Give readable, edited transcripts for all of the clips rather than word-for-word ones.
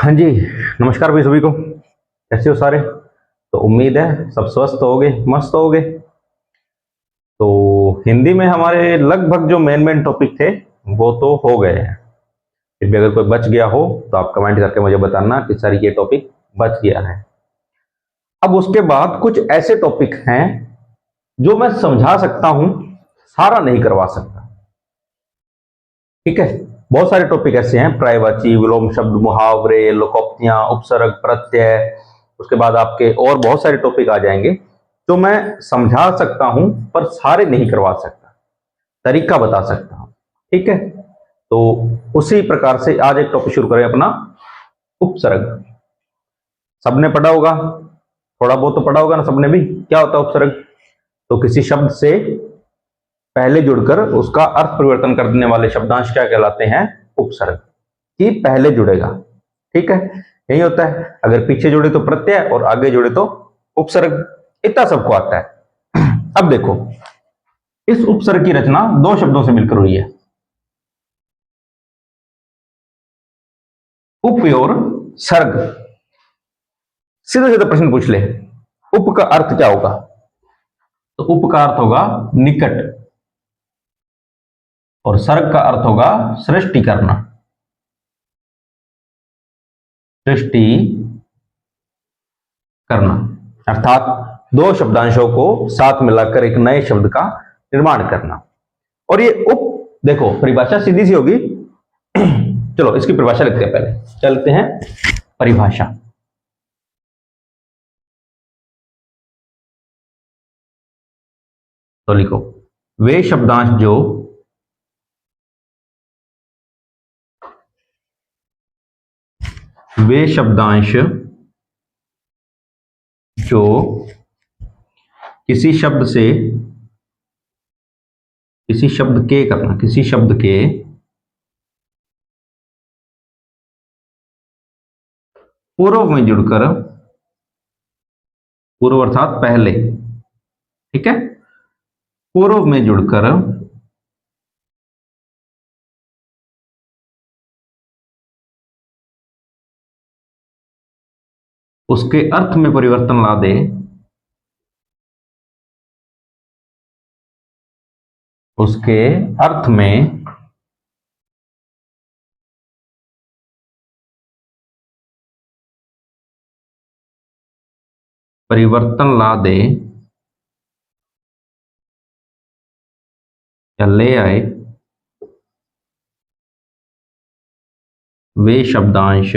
हाँ जी, नमस्कार भाई सभी को। कैसे हो सारे? तो उम्मीद है सब स्वस्थ होगे, मस्त होगे। तो हिंदी में हमारे लगभग जो मेन मेन टॉपिक थे वो तो हो गए हैं। फिर भी अगर कोई बच गया हो तो आप कमेंट करके मुझे बताना कि सर ये टॉपिक बच गया है। अब उसके बाद कुछ ऐसे टॉपिक हैं जो मैं समझा सकता हूं, सारा नहीं करवा सकता। ठीक है, बहुत सारे टॉपिक ऐसे हैं, पर्यायवाची, विलोम शब्द, मुहावरे, लोकोक्तियां, उपसर्ग, प्रत्यय। उसके बाद आपके और बहुत सारे टॉपिक आ जाएंगे जो मैं समझा सकता हूं पर सारे नहीं करवा सकता, तरीका बता सकता हूं। ठीक है, तो उसी प्रकार से आज एक टॉपिक शुरू करें अपना, उपसर्ग। सबने पढ़ा होगा, थोड़ा बहुत तो पढ़ा होगा ना सबने भी। क्या होता है उपसर्ग? तो किसी शब्द से पहले जुड़कर उसका अर्थ परिवर्तन कर देने वाले शब्दांश क्या कहलाते हैं? उपसर्ग। कि पहले जुड़ेगा। ठीक है, यही होता है। अगर पीछे जुड़े तो प्रत्यय और आगे जुड़े तो उपसर्ग। इतना सबको आता है। अब देखो, इस उपसर्ग की रचना दो शब्दों से मिलकर हुई है, उप और सर्ग। सीधा सीधा प्रश्न पूछ ले, उप का अर्थ क्या होगा? तो उप का अर्थ होगा निकट, और सर्ग का अर्थ होगा सृष्टि करना। सृष्टि करना अर्थात दो शब्दांशों को साथ मिलाकर एक नए शब्द का निर्माण करना। और ये उप, देखो परिभाषा सीधी सी होगी। चलो इसकी परिभाषा लिखते हैं, पहले क्या लिखते हैं? परिभाषा। तो लिखो, वे शब्दांश जो वे शब्दांश जो किसी शब्द से, किसी शब्द के करना, किसी शब्द के पूर्व में जुड़कर, पूर्व अर्थात पहले, ठीक है, पूर्व में जुड़कर उसके अर्थ में परिवर्तन ला दे, उसके अर्थ में परिवर्तन ला दे या ले आए, वे शब्दांश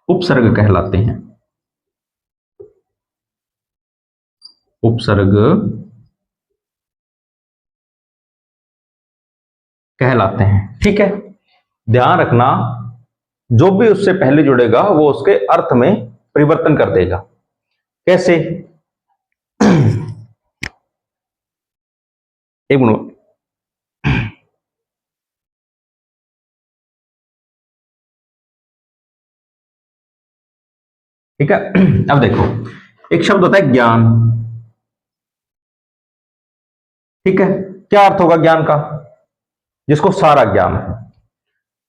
उपसर्ग कहलाते हैं। उपसर्ग कहलाते हैं। ठीक है, ध्यान रखना, जो भी उससे पहले जुड़ेगा वो उसके अर्थ में परिवर्तन कर देगा। कैसे? एक मिनट। ठीक है, अब देखो, एक शब्द होता है ज्ञान। ठीक है, क्या अर्थ होगा ज्ञान का? जिसको सारा ज्ञान है,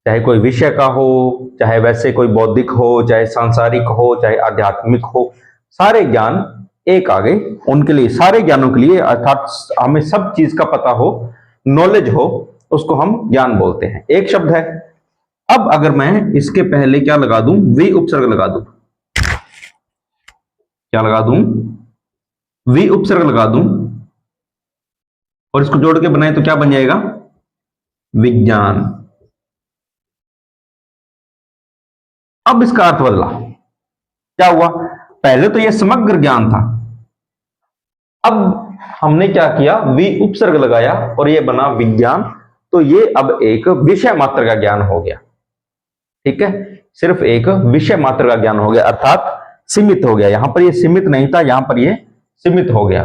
चाहे कोई विषय का हो, चाहे वैसे कोई बौद्धिक हो, चाहे सांसारिक हो, चाहे आध्यात्मिक हो, सारे ज्ञान एक आ गए। उनके लिए, सारे ज्ञानों के लिए, अर्थात हमें सब चीज का पता हो, नॉलेज हो, उसको हम ज्ञान बोलते हैं। एक शब्द है। अब अगर मैं इसके पहले क्या लगा दूं? वी उपसर्ग लगा दूं। क्या लगा दूं? वी उपसर्ग लगा दूं, और इसको जोड़ के बनाए तो क्या बन जाएगा? विज्ञान। अब इसका अर्थ बदला। क्या हुआ? पहले तो यह समग्र ज्ञान था, अब हमने क्या किया? वी उपसर्ग लगाया और यह बना विज्ञान। तो ये अब एक विषय मात्र का ज्ञान हो गया। ठीक है, सिर्फ एक विषय मात्र का ज्ञान हो गया, अर्थात सीमित हो गया। यहां पर ये सीमित नहीं था, यहां पर ये सीमित हो गया।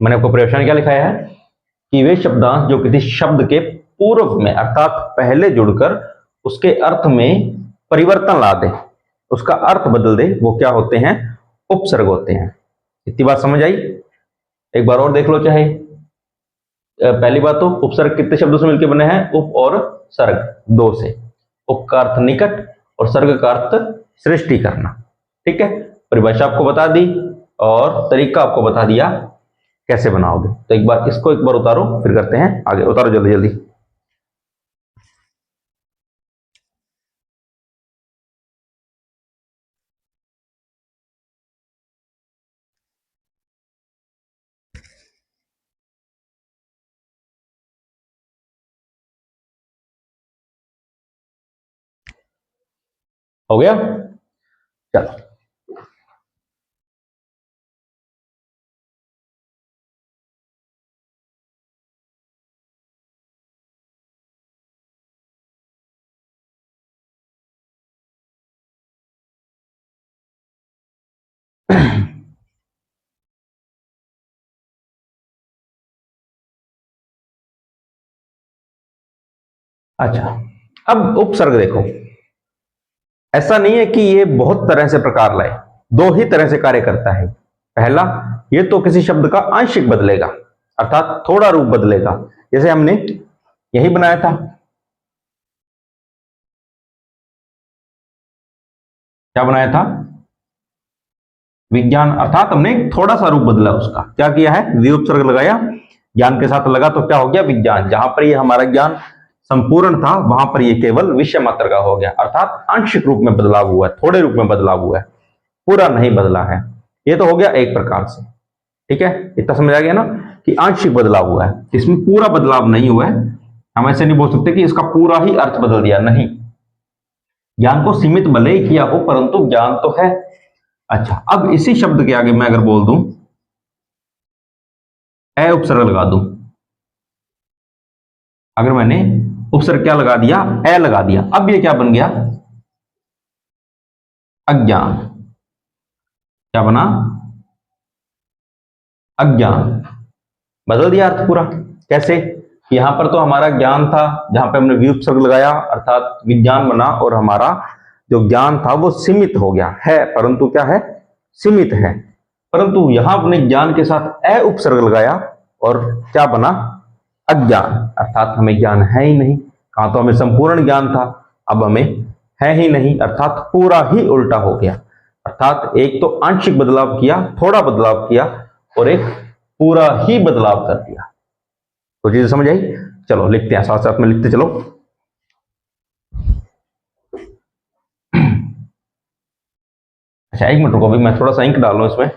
मैंने आपको प्रश्न क्या लिखाया है कि वे शब्दांश जो किसी शब्द के पूर्व में अर्थात पहले जुड़कर उसके अर्थ में परिवर्तन ला दे, उसका अर्थ बदल दे, वो क्या होते हैं? उपसर्ग होते हैं। इतनी बात समझ आई? एक बार और देख लो चाहे। पहली बात तो उपसर्ग कितने शब्दों से मिलकर बने हैं? उप और सर्ग, दो से। उप का अर्थ निकट और सर्ग का अर्थ सृष्टि करना। ठीक है, परिभाषा आपको बता दी और तरीका आपको बता दिया कैसे बनाओगे। तो एक बार इसको एक बार उतारो, फिर करते हैं आगे। उतारो जल्दी जल्दी। हो गया, चलो। अच्छा, अब उपसर्ग देखो। ऐसा नहीं है कि ये बहुत तरह से प्रकार लाए, दो ही तरह से कार्य करता है। पहला, ये तो किसी शब्द का आंशिक बदलेगा, अर्थात थोड़ा रूप बदलेगा। जैसे हमने यही बनाया था, क्या बनाया था? विज्ञान, अर्थात हमने थोड़ा सा रूप बदला उसका। क्या किया है? वी उपसर्ग लगाया, ज्ञान के साथ लगा तो क्या हो गया? विज्ञान। जहां पर ये हमारा ज्ञान संपूर्ण था, वहां पर ये केवल विषय मात्र का हो गया, अर्थात आंशिक रूप में बदलाव हुआ है, थोड़े रूप में बदलाव हुआ है, पूरा नहीं बदला है। ये तो हो गया एक प्रकार से। ठीक है, इतना समझ आ गया ना कि आंशिक बदलाव हुआ है, इसमें पूरा बदलाव नहीं हुआ है। हम ऐसे नहीं बोल सकते कि इसका पूरा ही अर्थ बदल दिया, नहीं। ज्ञान को सीमित भले ही किया हो, परंतु ज्ञान तो है। अच्छा, अब इसी शब्द के आगे मैं अगर बोल दूं, ए उपसर्ग लगा दूं, अगर मैंने उपसर्ग क्या लगा दिया? ए लगा दिया, अब ये क्या बन गया? अज्ञान। क्या बना? अज्ञान। बदल दिया अर्थ पूरा। कैसे? यहां पर तो हमारा ज्ञान था, जहां पे हमने व्युपसर्ग लगाया अर्थात विज्ञान बना, और हमारा जो ज्ञान था वो सीमित हो गया है, परंतु क्या है? सीमित है। परंतु यहां अपने ज्ञान के साथ ए उपसर्ग लगाया और क्या बना? अज्ञान, अर्थात हमें ज्ञान है ही नहीं। कहां तो हमें संपूर्ण ज्ञान था, अब हमें है ही नहीं, अर्थात पूरा ही उल्टा हो गया। अर्थात एक तो आंशिक बदलाव किया, थोड़ा बदलाव किया, और एक पूरा ही बदलाव कर दिया। तो चीज समझ आई? चलो लिखते हैं, साथ साथ में लिखते चलो। अच्छा, एक मिनट रुको, अभी मैं थोड़ा सा इंक डाल लूं इसमें।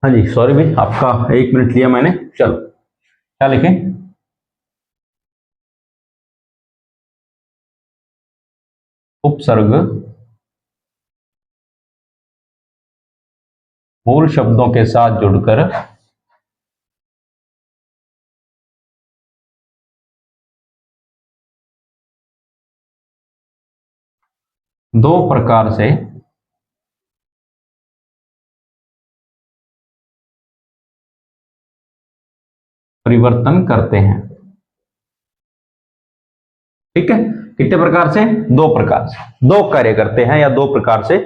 हाँ जी, सॉरी भाई, आपका 1 मिनट लिया मैंने। चलो, क्या लिखें? उपसर्ग मूल शब्दों के साथ जुड़कर दो प्रकार से परिवर्तन करते हैं। ठीक है, कितने प्रकार से? दो प्रकार से, दो कार्य करते हैं या दो प्रकार से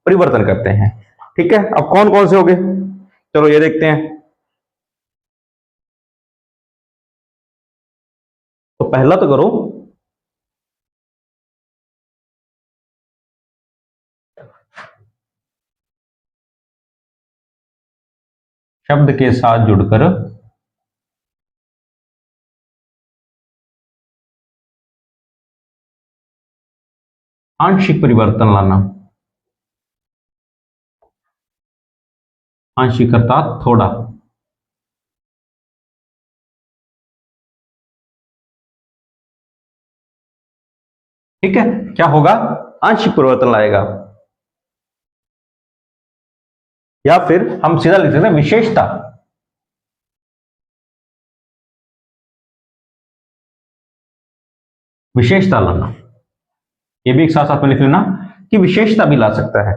परिवर्तन करते हैं। ठीक है, अब कौन कौन से हो गए? चलो ये देखते हैं। तो पहला तो करो, शब्द के साथ जुड़कर आंशिक परिवर्तन लाना। आंशिक अर्थात थोड़ा। ठीक है, क्या होगा, आंशिक परिवर्तन लाएगा, या फिर हम सीधा लिख सकते हैं विशेषता। विशेषता लाना, ये भी एक साथ साथ में लिख लेना कि विशेषता भी ला सकता है।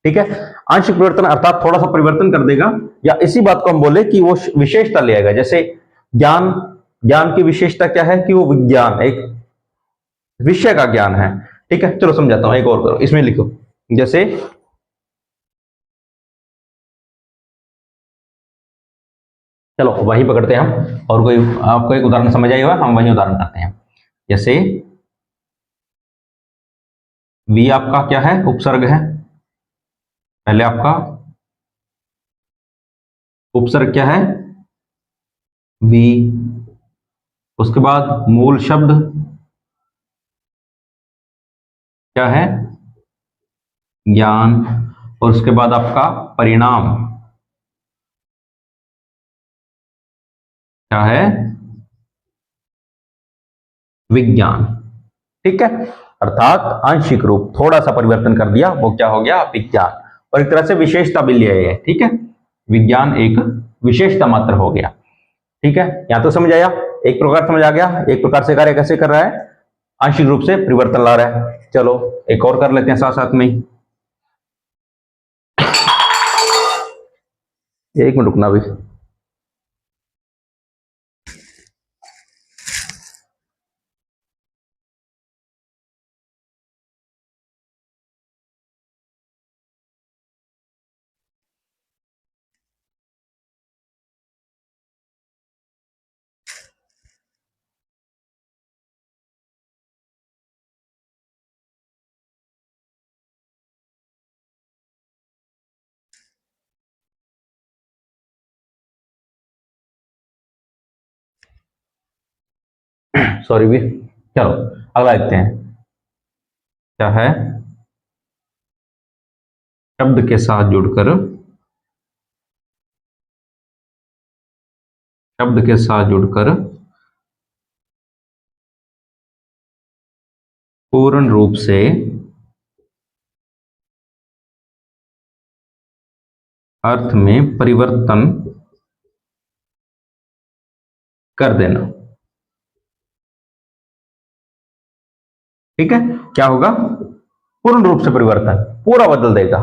ठीक है, आंशिक परिवर्तन अर्थात थोड़ा सा परिवर्तन कर देगा, या इसी बात को हम बोले कि वो विशेषता ले आएगा। जैसे ज्ञान, ज्ञान की विशेषता क्या है कि वो विज्ञान, एक विषय का ज्ञान है। ठीक है, चलो समझाता हूं, एक और करो, इसमें लिखो, जैसे चलो वही पकड़ते हैं हम, और कोई आपको एक उदाहरण समझ आएगा, हम वही उदाहरण करते हैं। जैसे वी आपका क्या है, उपसर्ग है, पहले आपका उपसर्ग क्या है, वी, उसके बाद मूल शब्द क्या है, ज्ञान, और उसके बाद आपका परिणाम क्या है, विज्ञान। ठीक है, अर्थात आंशिक रूप थोड़ा सा परिवर्तन कर दिया, वो क्या हो गया, विज्ञान, और एक तरह से विशेषता भी ले आए। ठीक है, विज्ञान एक विशेषता मात्र हो गया। ठीक है, यहां तो समझ आया, एक प्रकार समझ आ गया, एक प्रकार से कार्य कैसे कर रहा है, आंशिक रूप से परिवर्तन ला रहा है। चलो एक और कर लेते हैं साथ साथ में ही, एक मिनट रुकना भी। सॉरी भी, चलो अगला देखते हैं, क्या है, शब्द के साथ जुड़कर, शब्द के साथ जुड़कर पूर्ण रूप से अर्थ में परिवर्तन कर देना। ठीक है, क्या होगा, पूर्ण रूप से परिवर्तन, पूरा बदल देगा।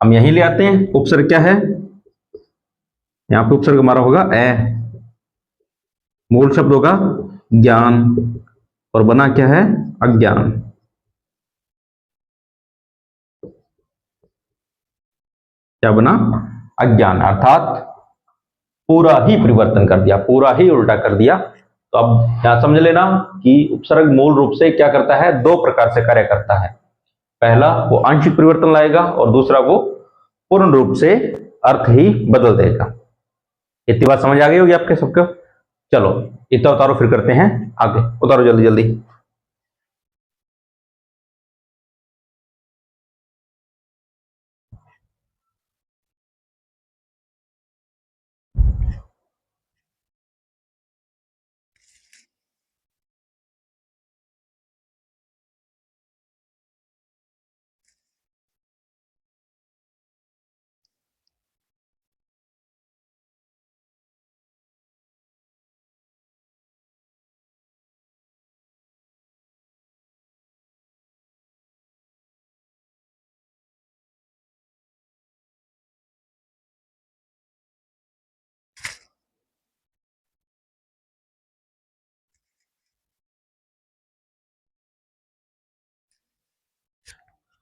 हम यही ले आते हैं, उपसर्ग क्या है, यहां पे उपसर्ग हमारा होगा ए, मूल शब्द होगा ज्ञान, और बना क्या है, अज्ञान। क्या बना, अज्ञान, अर्थात पूरा ही परिवर्तन कर दिया, पूरा ही उल्टा कर दिया। तो अब यहां समझ लेना कि उपसर्ग मूल रूप से क्या करता है, दो प्रकार से कार्य करता है। पहला वो आंशिक परिवर्तन लाएगा, और दूसरा वो पूर्ण रूप से अर्थ ही बदल देगा। इतनी बात समझ आ गई होगी आपके सबको। चलो इतना उतारो, फिर करते हैं आगे, उतारो जल्दी जल्दी।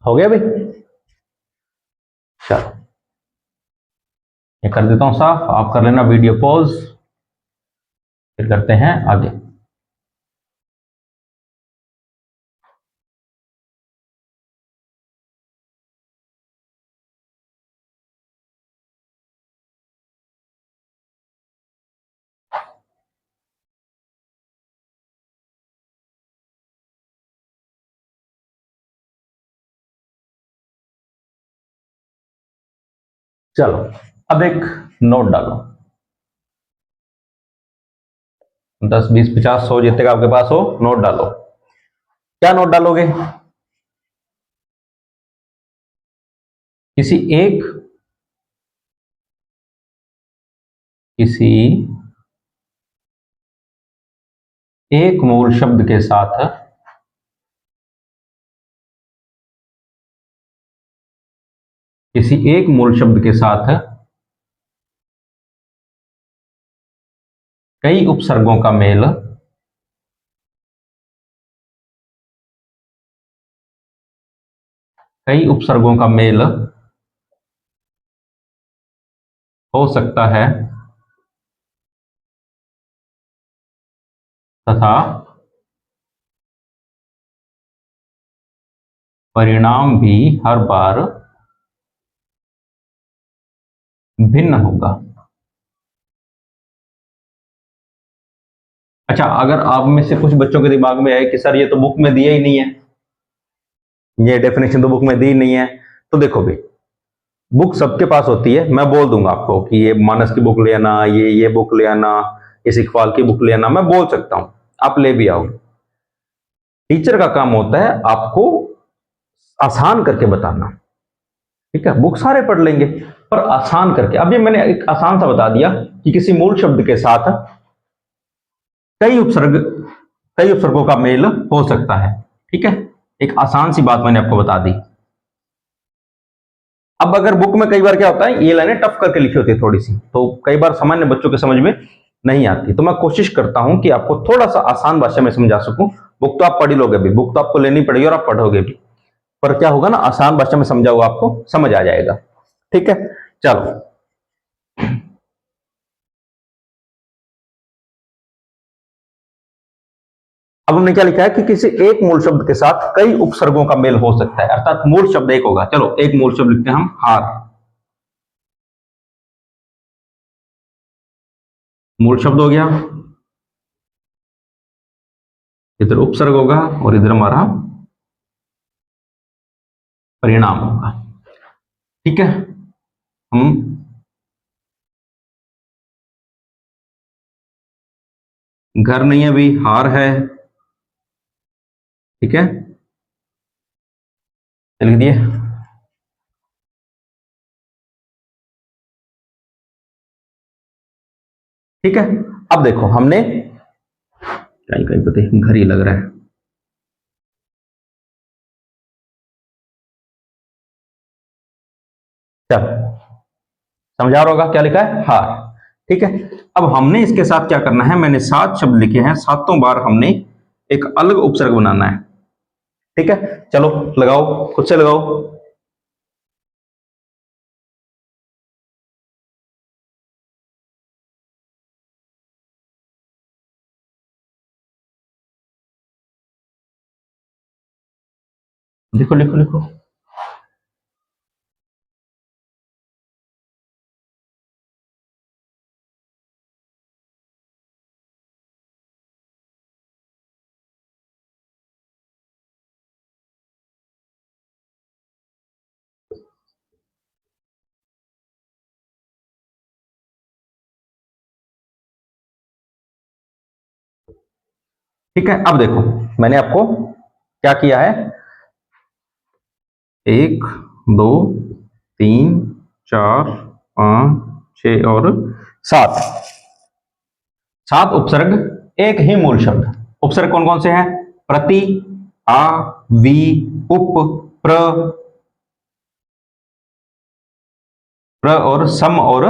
हो गया भाई, चलो ये कर देता हूं साफ, आप कर लेना वीडियो पॉज, फिर करते हैं आगे। चलो अब एक नोट डालो, 10 20 50 100 जितने का आपके पास हो, नोट डालो। क्या नोट डालोगे? किसी एक किसी एक मूल शब्द के साथ किसी एक मूल शब्द के साथ कई उपसर्गों का मेल कई उपसर्गों का मेल हो सकता है तथा परिणाम भी हर बार भिन्न होगा। अच्छा, अगर आप में से कुछ बच्चों के दिमाग में है कि सर ये तो बुक में दिया ही नहीं है, ये डेफिनेशन तो बुक में दी नहीं है, तो देखो भाई, बुक सबके पास होती है। मैं बोल दूंगा आपको कि ये मानस की बुक ले आना, ये बुक ले आना, इस इकबाल की बुक ले आना, मैं बोल सकता हूं, आप ले भी आओ। टीचर का काम होता है आपको आसान करके बताना। ठीक है, बुक सारे पढ़ लेंगे, पर आसान करके। अभी मैंने एक आसान सा बता दिया कि किसी मूल शब्द के साथ कई उपसर्ग कई उपसर्गों का मेल हो सकता है। ठीक है, एक आसान सी बात मैंने आपको बता दी। अब अगर बुक में कई बार क्या होता है, ये लाइनें टफ करके लिखी होती है थोड़ी सी, तो कई बार सामान्य बच्चों के समझ में नहीं आती, तो मैं कोशिश करता हूं कि आपको थोड़ा सा आसान भाषा में समझा सकूं। बुक तो आप पढ़ ही लोगे भी, बुक तो आपको लेनी पड़ेगी और आप पढ़ोगे भी, पर क्या होगा ना, आसान भाषा में समझाऊंगा, आपको समझ आ जाएगा। ठीक है, चलो। अब हमने क्या लिखा है कि किसी एक मूल शब्द के साथ कई उपसर्गों का मेल हो सकता है, अर्थात मूल शब्द एक होगा। चलो, एक मूल शब्द लिखते हैं हम, हार। मूल शब्द हो गया, इधर उपसर्ग होगा और इधर हमारा परिणाम होगा। ठीक है, हम घर नहीं है अभी, हार है। ठीक है, लिख दिए। ठीक है, अब देखो हमने कहीं कहीं तो घर ही लग रहा है। चलो, समझा रहा होगा क्या लिखा है, हार। ठीक है, अब हमने इसके साथ क्या करना है, मैंने 7 शब्द लिखे हैं, सातों बार हमने एक अलग उपसर्ग बनाना है। ठीक है, चलो लगाओ, खुद से लगाओ। लिखो लिखो लिखो। ठीक है, अब देखो मैंने आपको क्या किया है, 1 2 3 4 5 6 और 7, 7 उपसर्ग, एक ही मूल शब्द। उपसर्ग कौन कौन से हैं? प्रति, आ, वी, उप, प्र, और सम और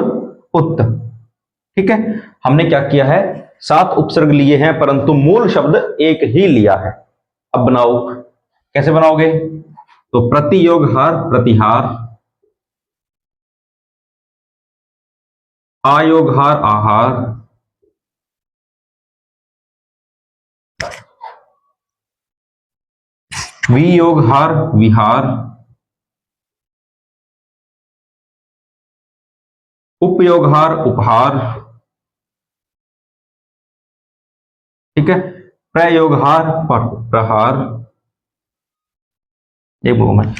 उत। ठीक है, हमने क्या किया है, 7 उपसर्ग लिए हैं परंतु मूल शब्द एक ही लिया है। अब बनाओ, कैसे बनाओगे? तो प्रतियोग हार प्रतिहार, आयोग हार आहार, वियोग हार विहार, उपयोग हार उपहार। ठीक है, प्रयोग हार प्रहार। एक मोमेंट।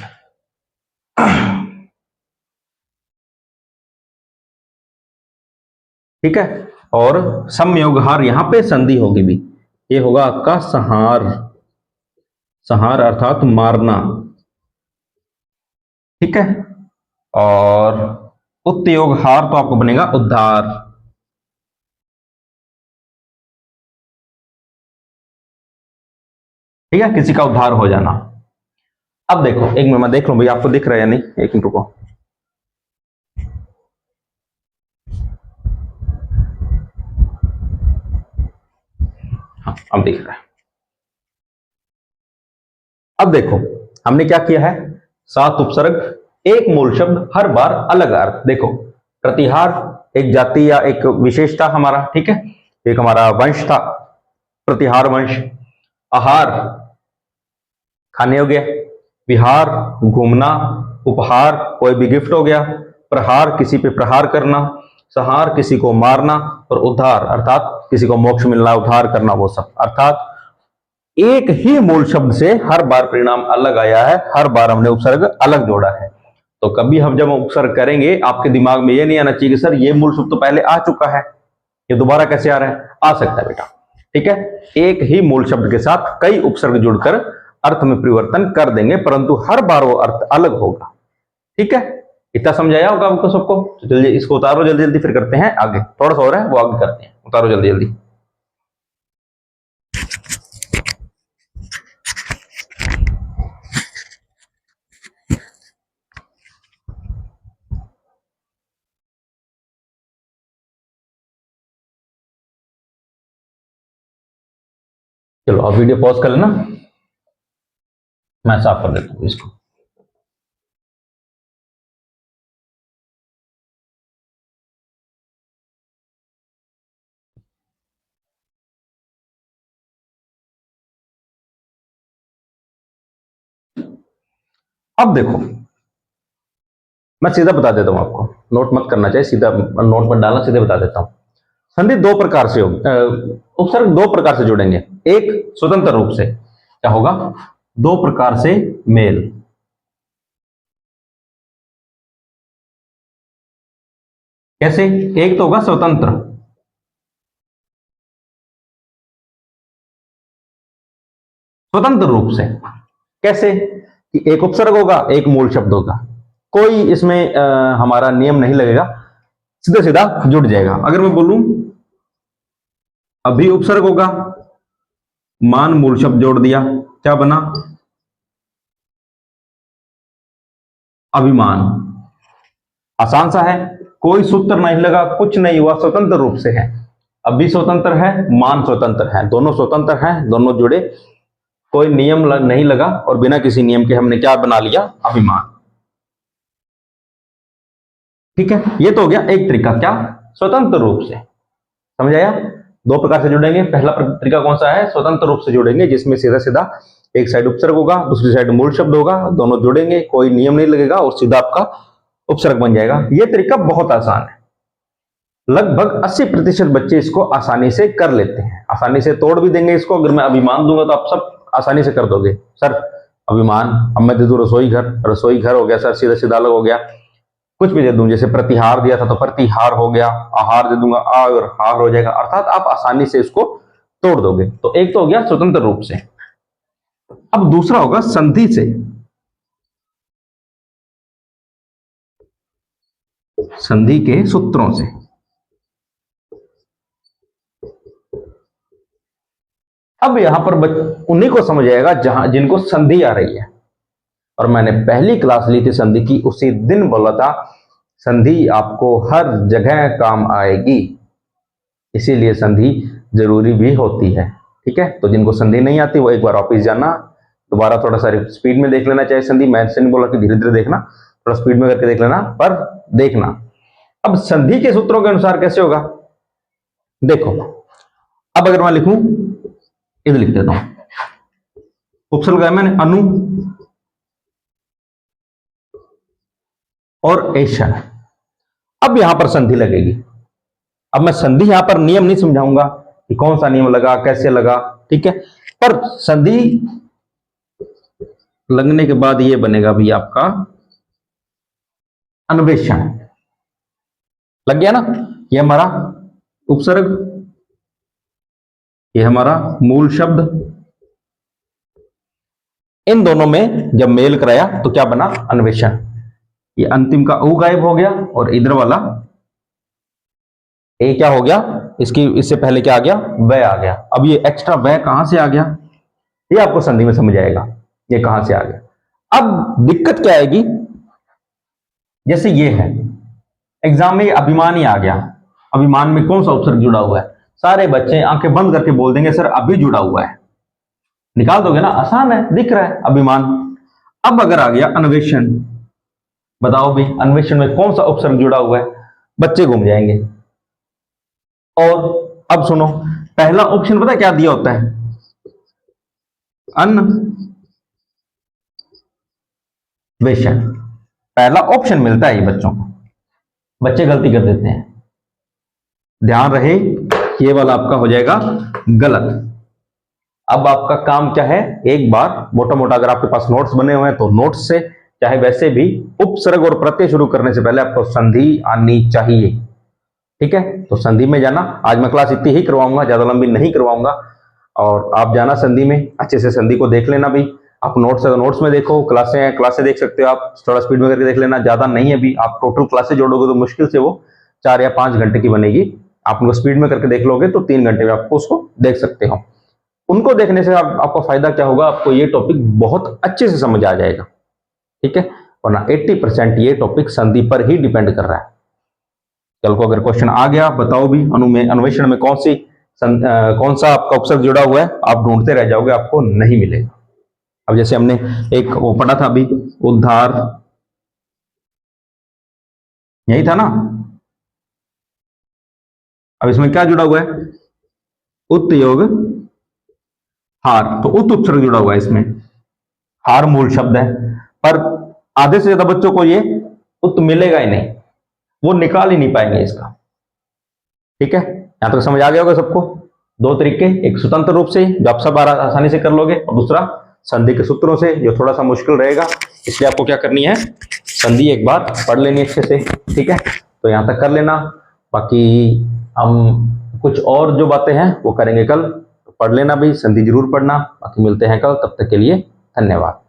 ठीक है, और समयोग हार, यहां पे संधि होगी भी, ये होगा आपका संहार। संहार अर्थात मारना, ठीक है। और उत्योग हार तो आपको बनेगा उद्धार। ठीक है, किसी का उद्धार हो जाना। अब देखो, एक मिनट मैं देख लूं भाई आपको दिख रहा है या नहीं, एक मिनट रुको। हाँ, अब दिख रहा है। अब देखो हमने क्या किया है, 7 उपसर्ग, एक मूल शब्द, हर बार अलग अर्थ। देखो प्रतिहार एक जाति या एक विशेषता हमारा, ठीक है, एक हमारा वंश था, प्रतिहार वंश। आहार खाने हो गया, विहार घूमना, उपहार कोई भी गिफ्ट हो गया, प्रहार किसी पे प्रहार करना, संहार किसी को मारना, और उद्धार अर्थात किसी को मोक्ष मिलना, उद्धार करना, वो सब। अर्थात एक ही मूल शब्द से हर बार परिणाम अलग आया है, हर बार हमने उपसर्ग अलग जोड़ा है। तो कभी हम जब उपसर्ग करेंगे आपके दिमाग में ये नहीं आना चाहिए कि सर ये मूल शब्द तो पहले आ चुका है, ये दोबारा कैसे आ रहा है। आ सकता है बेटा, ठीक है। एक ही मूल शब्द के साथ कई उपसर्ग जुड़कर अर्थ में परिवर्तन कर देंगे, परंतु हर बार वो अर्थ अलग होगा, ठीक है। इतना समझाया होगा आपको सबको। तो जल्दी इसको उतारो, जल्दी जल्दी, फिर करते हैं आगे। थोड़ा सा हो रहा है वो आगे करते हैं, उतारो जल्दी जल्दी। चलो अब वीडियो पॉज कर लेना, मैं साफ कर देता हूँ इसको। अब देखो मैं सीधा बता देता हूं आपको, नोट मत करना चाहिए, सीधा नोट मत डालना, सीधे बता देता हूं। संधि दो प्रकार से होगी, उपसर्ग दो प्रकार से जुड़ेंगे। एक स्वतंत्र रूप से क्या होगा, दो प्रकार से मेल। कैसे, एक तो होगा स्वतंत्र, स्वतंत्र रूप से। कैसे कि एक उपसर्ग होगा, एक मूल शब्द होगा, कोई इसमें हमारा नियम नहीं लगेगा, सीधा सीधा जुड़ जाएगा। अगर मैं बोलूं अभी उपसर्ग होगा, मान मूल शब्द जोड़ दिया, क्या बना, अभिमान। आसान सा है, कोई सूत्र नहीं लगा, कुछ नहीं हुआ, स्वतंत्र रूप से है। अभी स्वतंत्र है, मान स्वतंत्र है, दोनों स्वतंत्र हैं, दोनों जुड़े, कोई नियम नहीं लगा, और बिना किसी नियम के हमने क्या बना लिया, अभिमान। ठीक है, ये तो हो गया एक तरीका, क्या, स्वतंत्र रूप से। समझ आया। दो प्रकार से जुड़ेंगे, पहला तरीका कौन सा है, स्वतंत्र रूप से जुड़ेंगे, जिसमें सीधा सीधा एक साइड उपसर्ग होगा, दूसरी साइड मूल शब्द होगा, दोनों जुड़ेंगे, कोई नियम नहीं लगेगा, और सीधा आपका उपसर्ग बन जाएगा। यह तरीका बहुत आसान है, लगभग 80% बच्चे इसको आसानी से कर लेते हैं, आसानी से तोड़ भी देंगे इसको। अगर मैं अभिमान दूंगा तो आप सब आसानी से कर दोगे। सर अभिमान, अब मैं दे दूं रसोई घर, रसोई घर हो गया सर, सीधा सीधा अलग हो गया। कुछ भी दे दूं, जैसे प्रतिहार दिया था तो प्रतिहार हो गया, आहार दे दूंगा आ और हार हो जाएगा, अर्थात आप आसानी से इसको तोड़ दोगे। तो एक तो हो गया स्वतंत्र रूप से। अब दूसरा होगा संधि से, संधि के सूत्रों से। अब यहां पर उन्हीं को समझ आएगा जहां जिनको संधि आ रही है, और मैंने पहली क्लास ली थी संधि की, उसी दिन बोला था संधि आपको हर जगह काम आएगी, इसीलिए संधि जरूरी भी होती है। ठीक है, तो जिनको संधि नहीं आती वो एक बार वापिस जाना, दोबारा थोड़ा सा स्पीड में देख लेना, चाहे संधि, मैं से नहीं बोला कि धीरे धीरे देखना, थोड़ा स्पीड में करके देख लेना, पर देखना। अब संधि के सूत्रों के अनुसार कैसे होगा, देखो अब अगर मैं लिखूं, इधर लिख देता हूं, उपसर्ग है मैंने अनु और ऐशा। अब यहां पर संधि लगेगी। अब मैं संधि यहां पर नियम नहीं समझाऊंगा कि कौन सा नियम लगा, कैसे लगा, ठीक है, पर संधि लगने के बाद ये बनेगा भी आपका अन्वेषण। लग गया ना, ये हमारा उपसर्ग, ये हमारा मूल शब्द, इन दोनों में जब मेल कराया तो क्या बना, अन्वेषण। ये अंतिम का ऊ गायब हो गया और इधर वाला ए क्या हो गया, इससे पहले क्या आ गया, वह आ गया। अब ये एक्स्ट्रा वह कहां से आ गया, ये आपको संधि में समझ आएगा ये कहां से आ गया। अब दिक्कत क्या आएगी, जैसे ये है एग्जाम में अभिमान ही आ गया, अभिमान में कौन सा उपसर्ग जुड़ा हुआ है, सारे बच्चे आंखें बंद करके बोल देंगे सर अभी जुड़ा हुआ है, निकाल दोगे ना, आसान है, दिख रहा है अभिमान। अब अगर आ गया अन्वेषण, बताओ भी अन्वेषण में कौन सा उपसर्ग जुड़ा हुआ है, बच्चे घूम जाएंगे। और अब सुनो, पहला ऑप्शन पता क्या दिया होता है, अन्वेषण, पहला ऑप्शन मिलता है ये बच्चों को, बच्चे गलती कर देते हैं, ध्यान रहे ये वाला आपका हो जाएगा गलत। अब आपका काम क्या है, एक बार मोटा मोटा अगर आपके पास नोट्स बने हुए हैं तो नोट्स से, चाहे वैसे भी उपसर्ग और प्रत्यय शुरू करने से पहले आपको संधि आनी चाहिए, ठीक है। तो संधि में जाना, आज मैं क्लास इतनी ही करवाऊंगा, ज्यादा लंबी नहीं करवाऊंगा, और आप जाना संधि में, अच्छे से संधि को देख लेना भी। आप नोट्स है तो नोट्स में देखो, क्लासें देख सकते हो आप, थोड़ा स्पीड में करके देख लेना, ज्यादा नहीं है भी, आप टोटल क्लासेस जोड़ोगे तो मुश्किल से वो 4 या 5 घंटे की बनेगी, आप उनको स्पीड में करके देख लोगे तो 3 घंटे में आपको उसको देख सकते हो। उनको देखने से आपका फायदा क्या होगा, आपको ये टॉपिक बहुत अच्छे से समझ आ जाएगा, ठीक है। वरना 80% ये टॉपिक संधि पर ही डिपेंड कर रहा है। कल को अगर क्वेश्चन आ गया, बताओ भी अन्वेषण में कौन सा आपका उपसर्ग जुड़ा हुआ है, आप ढूंढते रह जाओगे, आपको नहीं मिलेगा। अब जैसे हमने एक वो पढ़ा था अभी, उद्धार, यही था ना। अब इसमें क्या जुड़ा हुआ है, उत योग हार, तो उत उपसर्ग जुड़ा हुआ है इसमें, हार मूल शब्द है, पर आधे से ज्यादा बच्चों को ये उत मिलेगा ही नहीं, वो निकाल ही नहीं पाएंगे इसका, ठीक है। यहां तक समझ आ गया होगा सबको। 2 तरीके, एक स्वतंत्र रूप से जो आप सब आसानी से कर लोगे, और दूसरा संधि के सूत्रों से जो थोड़ा सा मुश्किल रहेगा, इसलिए आपको क्या करनी है, संधि एक बार पढ़ लेनी अच्छे से, ठीक है। तो यहां तक कर लेना, बाकी हम कुछ और जो बातें हैं वो करेंगे कल, तो पढ़ लेना भी, संधि जरूर पढ़ना। बाकी मिलते हैं कल, तब तक के लिए धन्यवाद।